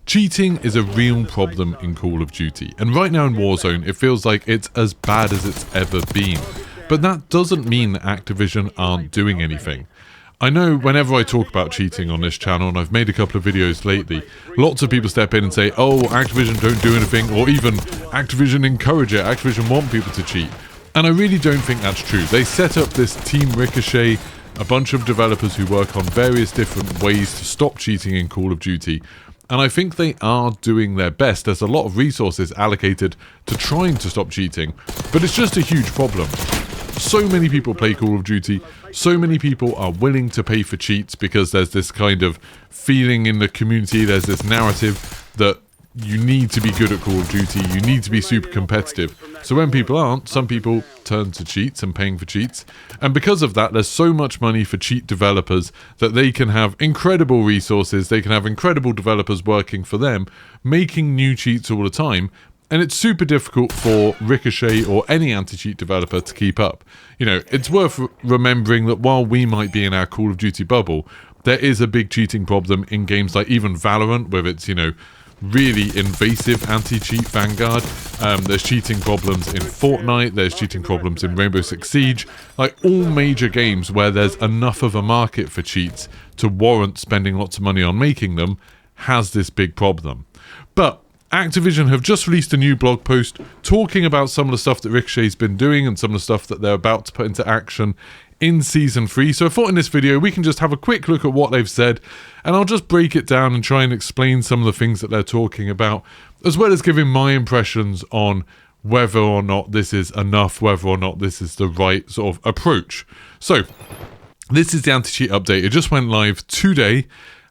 Cheating is a real problem in Call of Duty, and right now in Warzone it feels like it's as bad as it's ever been. But that doesn't mean that Activision aren't doing anything. I know whenever I talk about cheating on this channel, and I've made a couple of videos lately, lots of people step in and say, oh, Activision don't do anything, or even Activision encourage it, Activision want people to cheat. And I really don't think that's true. They set up this Team Ricochet, a bunch of developers who work on various different ways to stop cheating in Call of Duty, and I think they are doing their best. There's a lot of resources allocated to trying to stop cheating, but it's just a huge problem. So many people play Call of Duty, so many people are willing to pay for cheats because there's this kind of feeling in the community, there's this narrative that you need to be good at Call of Duty, you need to be super competitive. So when people aren't, some people turn to cheats and paying for cheats. And because of that, there's so much money for cheat developers that they can have incredible resources, they can have incredible developers working for them, making new cheats all the time. And it's super difficult for Ricochet or any anti-cheat developer to keep up. You know, it's worth remembering that while we might be in our Call of Duty bubble, there is a big cheating problem in games like even Valorant with its, you know, really invasive anti-cheat Vanguard. There's cheating problems in Fortnite, there's cheating problems in Rainbow Six Siege, like all major games where there's enough of a market for cheats to warrant spending lots of money on making them, has this big problem. But Activision have just released a new blog post talking about some of the stuff that Ricochet's been doing and some of the stuff that they're about to put into action in Season 3. So I thought in this video we can just have a quick look at what they've said, and I'll just break it down and try and explain some of the things that they're talking about, as well as giving my impressions on whether or not this is enough, whether or not this is the right sort of approach. So this is the anti-cheat update. It just went live today,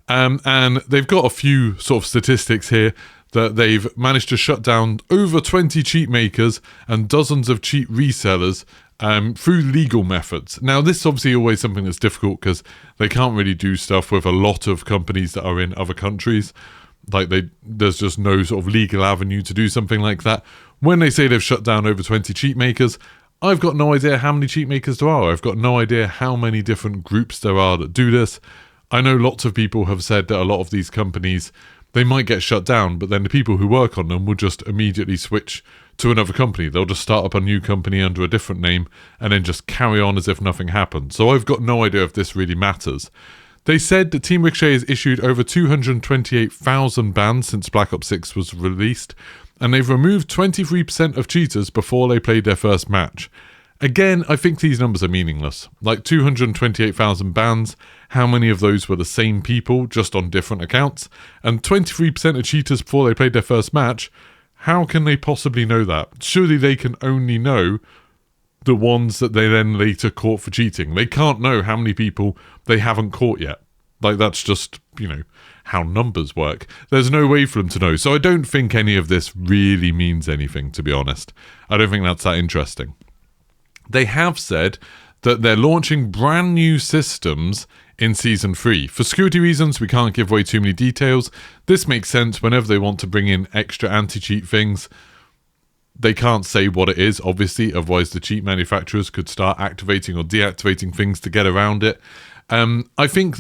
and they've got a few sort of statistics here that they've managed to shut down over 20 cheat makers and dozens of cheat resellers through legal methods. Now, this is obviously always something that's difficult because they can't really do stuff with a lot of companies that are in other countries. Like, there's just no sort of legal avenue to do something like that. When they say they've shut down over 20 cheat makers, I've got no idea how many cheat makers there are. I've got no idea how many different groups there are that do this. I know lots of people have said that a lot of these companies, they might get shut down, but then the people who work on them will just immediately switch to another company. They'll just start up a new company under a different name and then just carry on as if nothing happened. So I've got no idea if this really matters. They said that Team Ricochet has issued over 228,000 bans since Black Ops 6 was released, and they've removed 23% of cheaters before they played their first match. Again, I think these numbers are meaningless. Like 228,000 bans, how many of those were the same people, just on different accounts? And 23% of cheaters before they played their first match, how can they possibly know that? Surely they can only know the ones that they then later caught for cheating. They can't know how many people they haven't caught yet. Like, that's just, you know, how numbers work. There's no way for them to know. So I don't think any of this really means anything, to be honest. I don't think that's that interesting. They have said that they're launching brand new systems in Season 3. For security reasons, we can't give away too many details. This makes sense whenever they want to bring in extra anti-cheat things. They can't say what it is, obviously, otherwise the cheat manufacturers could start activating or deactivating things to get around it. I think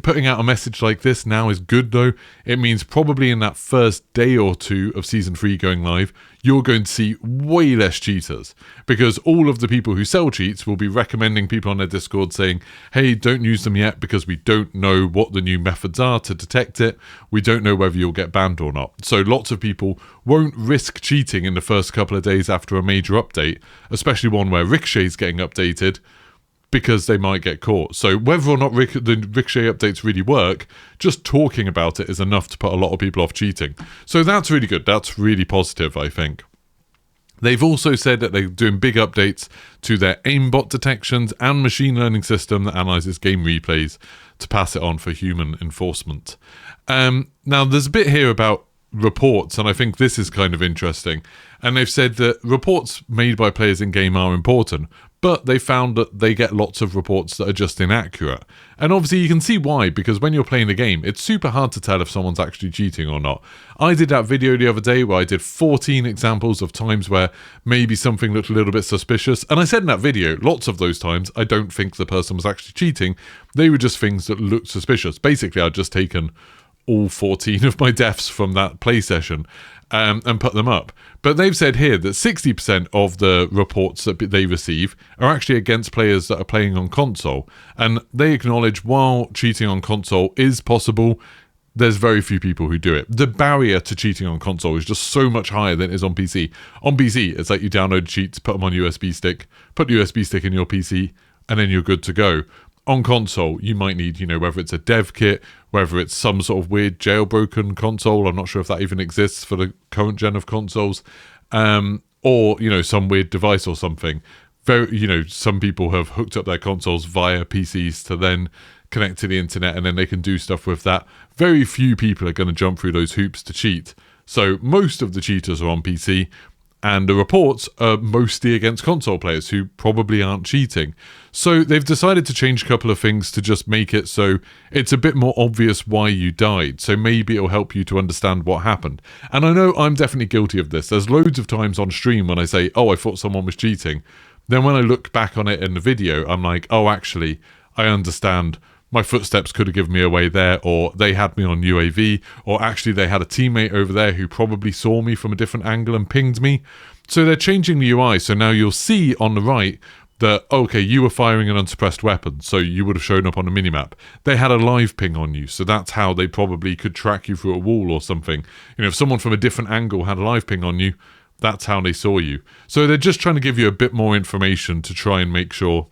putting out a message like this now is good, though. It means probably in that first day or two of Season 3 going live, you're going to see way less cheaters, because all of the people who sell cheats will be recommending people on their Discord saying, hey, don't use them yet because we don't know what the new methods are to detect it. We don't know whether you'll get banned or not. So lots of people won't risk cheating in the first couple of days after a major update, especially one where Ricochet's getting updated, because they might get caught. So whether or not the Ricochet updates really work, just talking about it is enough to put a lot of people off cheating. So that's really good. That's really positive, I think. They've also said that they're doing big updates to their aimbot detections and machine learning system that analyzes game replays to pass it on for human enforcement. Now, there's a bit here about reports, and I think this is kind of interesting. And they've said that reports made by players in-game are important, but they found that they get lots of reports that are just inaccurate. And obviously you can see why, because when you're playing the game, it's super hard to tell if someone's actually cheating or not. I did that video the other day where I did 14 examples of times where maybe something looked a little bit suspicious, and I said in that video, lots of those times, I don't think the person was actually cheating. They were just things that looked suspicious. Basically, I'd just taken all 14 of my deaths from that play session and put them up. But they've said here that 60% of the reports that they receive are actually against players that are playing on console. And they acknowledge while cheating on console is possible, there's very few people who do it. The barrier to cheating on console is just so much higher than it is on PC. On PC, it's like you download cheats, put them on USB stick, put the USB stick in your PC, and then you're good to go. On console, you might need, whether it's a dev kit, whether it's some sort of weird jailbroken console. I'm not sure if that even exists for the current gen of consoles, or, some weird device or something. Some people have hooked up their consoles via PCs to then connect to the internet, and then they can do stuff with that. Very few people are going to jump through those hoops to cheat. So most of the cheaters are on PC, and the reports are mostly against console players who probably aren't cheating. So they've decided to change a couple of things to just make it so it's a bit more obvious why you died. So maybe it'll help you to understand what happened. And I know I'm definitely guilty of this. There's loads of times on stream when I say, oh, I thought someone was cheating. Then when I look back on it in the video, I'm like, oh, actually, I understand. My footsteps could have given me away there, or they had me on UAV, or actually they had a teammate over there who probably saw me from a different angle and pinged me. So they're changing the UI, so now you'll see on the right that, okay, you were firing an unsuppressed weapon, so you would have shown up on a minimap. They had a live ping on you, so that's how they probably could track you through a wall or something. If someone from a different angle had a live ping on you, that's how they saw you. So they're just trying to give you a bit more information to try and make sure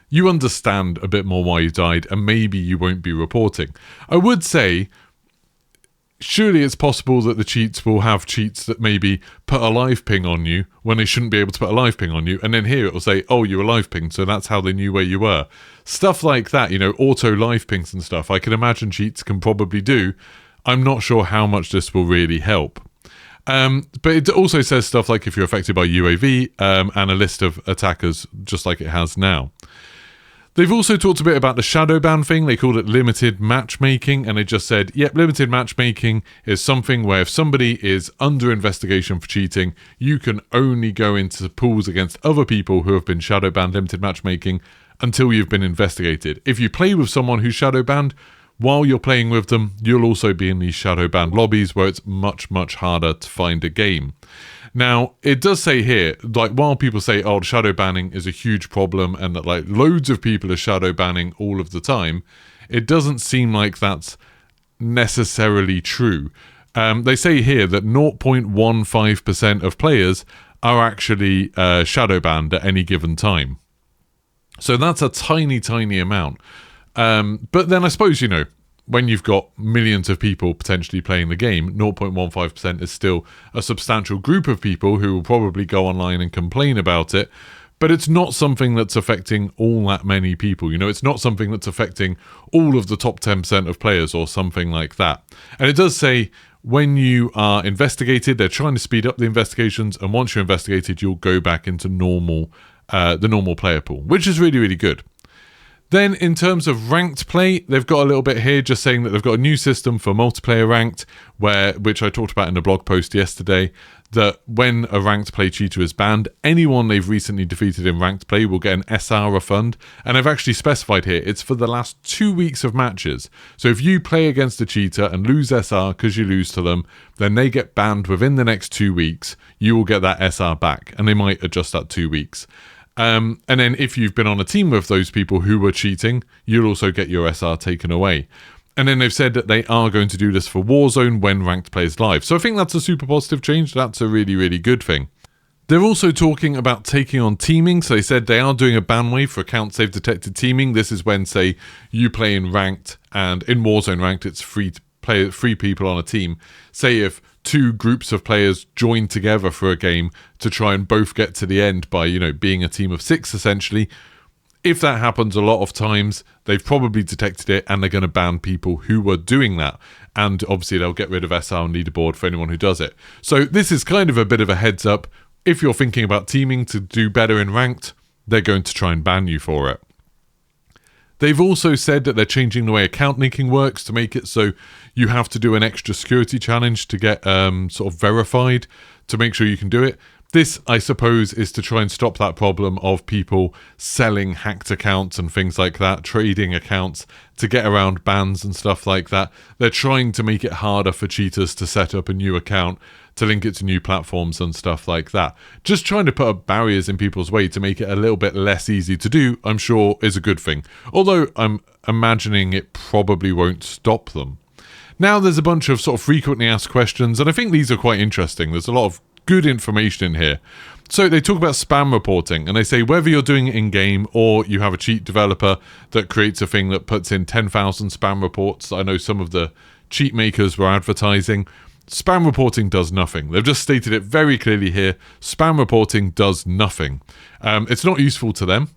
you understand a bit more why you died, and maybe you won't be reporting. I would say, surely it's possible that the cheats will have cheats that maybe put a live ping on you when they shouldn't be able to put a live ping on you, and then here it will say, oh, you were live pinged, so that's how they knew where you were. Stuff like that, auto live pings and stuff, I can imagine cheats can probably do. I'm not sure how much this will really help. But it also says stuff like if you're affected by UAV, and a list of attackers, just like it has now. They've also talked a bit about the shadow ban thing. They called it limited matchmaking, and they just said, yep, limited matchmaking is something where if somebody is under investigation for cheating, you can only go into pools against other people who have been shadow banned, limited matchmaking, until you've been investigated. If you play with someone who's shadow banned, while you're playing with them, you'll also be in these shadow banned lobbies where it's much, much harder to find a game. Now, it does say here, while people say, oh, shadow banning is a huge problem and that loads of people are shadow banning all of the time, it doesn't seem like that's necessarily true. They say here that 0.15% of players are actually shadow banned at any given time. So that's a tiny, tiny amount. But then I suppose, when you've got millions of people potentially playing the game, 0.15% is still a substantial group of people who will probably go online and complain about it. But it's not something that's affecting all that many people. It's not something that's affecting all of the top 10% of players or something like that. And it does say when you are investigated, they're trying to speed up the investigations. And once you're investigated, you'll go back into the normal player pool, which is really, really good. Then in terms of ranked play, they've got a little bit here just saying that they've got a new system for multiplayer ranked, which I talked about in a blog post yesterday, that when a ranked play cheater is banned, anyone they've recently defeated in ranked play will get an SR refund. And I've actually specified here, it's for the last 2 weeks of matches. So if you play against a cheater and lose SR because you lose to them, then they get banned within the next 2 weeks. You will get that SR back, and they might adjust that 2 weeks. And then if you've been on a team with those people who were cheating, you'll also get your SR taken away. And then they've said that they are going to do this for Warzone when ranked plays live. So I think that's a super positive change. That's a really, really good thing. They're also talking about taking on teaming. So they said they are doing a ban wave for accounts they've detected teaming. This is when, say, you play in ranked, and in Warzone ranked, it's free people on a team. Say if 2 groups of players join together for a game to try and both get to the end by, being a team of 6 essentially. If that happens a lot of times, they've probably detected it and they're going to ban people who were doing that. And obviously they'll get rid of SR and leaderboard for anyone who does it. So this is kind of a bit of a heads up. If you're thinking about teaming to do better in ranked, they're going to try and ban you for it. They've also said that they're changing the way account linking works to make it so you have to do an extra security challenge to get sort of verified to make sure you can do it. This, I suppose, is to try and stop that problem of people selling hacked accounts and things like that, trading accounts to get around bans and stuff like that. They're trying to make it harder for cheaters to set up a new account, to link it to new platforms and stuff like that. Just trying to put up barriers in people's way to make it a little bit less easy to do, I'm sure is a good thing. Although I'm imagining it probably won't stop them. Now there's a bunch of sort of frequently asked questions, and I think these are quite interesting. There's a lot of good information in here. So they talk about spam reporting, and they say whether you're doing it in-game or you have a cheat developer that creates a thing that puts in 10,000 spam reports. I know some of the cheat makers were advertising. Spam reporting does nothing. They've just stated it very clearly here. Spam reporting does nothing. It's not useful to them,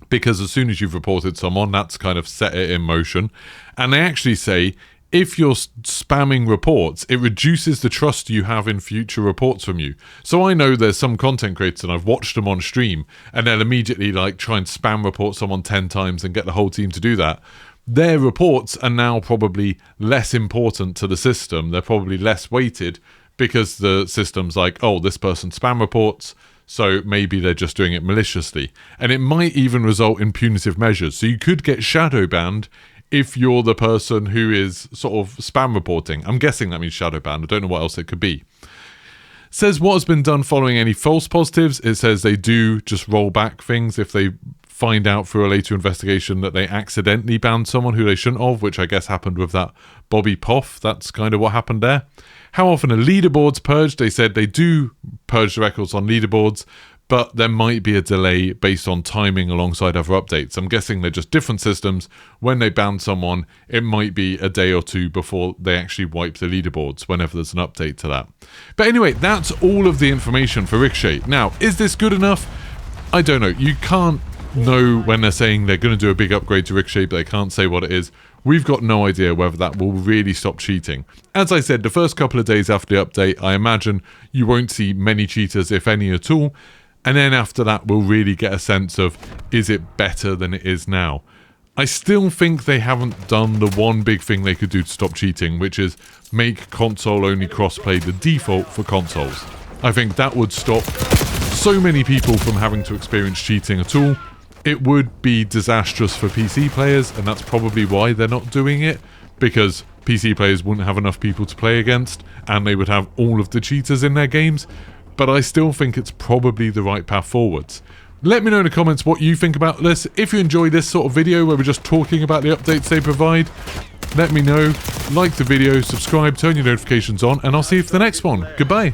because as soon as you've reported someone, that's kind of set it in motion. And they actually say, if you're spamming reports, it reduces the trust you have in future reports from you. So I know there's some content creators, and I've watched them on stream, and they'll immediately like try and spam report someone 10 times and get the whole team to do that. Their reports are now probably less important to the system. They're probably less weighted because the system's like, oh, this person spam reports, so maybe they're just doing it maliciously. And it might even result in punitive measures. So you could get shadow banned if you're the person who is sort of spam reporting. I'm guessing that means shadow banned. I don't know what else it could be. Says what has been done following any false positives. It says they do just roll back things if they find out through a later investigation that they accidentally banned someone who they shouldn't have, which I guess happened with that Bobby Poff. That's kind of what happened there. How often are leaderboards purged? They said they do purge the records on leaderboards, but there might be a delay based on timing alongside other updates. I'm guessing they're just different systems. When they ban someone, it might be a day or two before they actually wipe the leaderboards, whenever there's an update to that. But anyway, that's all of the information for Ricochet. Now, is this good enough? I don't know. You can't know when they're saying they're going to do a big upgrade to Ricochet, but they can't say what it is. We've got no idea whether that will really stop cheating. As I said, the first couple of days after the update, I imagine you won't see many cheaters, if any at all. And then after that, we'll really get a sense of, is it better than it is now? I still think they haven't done the one big thing they could do to stop cheating, which is make console-only crossplay the default for consoles. I think that would stop so many people from having to experience cheating at all. It would be disastrous for PC players, and that's probably why they're not doing it, because PC players wouldn't have enough people to play against, and they would have all of the cheaters in their games. But I still think it's probably the right path forwards. Let me know in the comments what you think about this. If you enjoy this sort of video where we're just talking about the updates they provide, let me know. Like the video, subscribe, turn your notifications on, and I'll see you for the next one. Goodbye.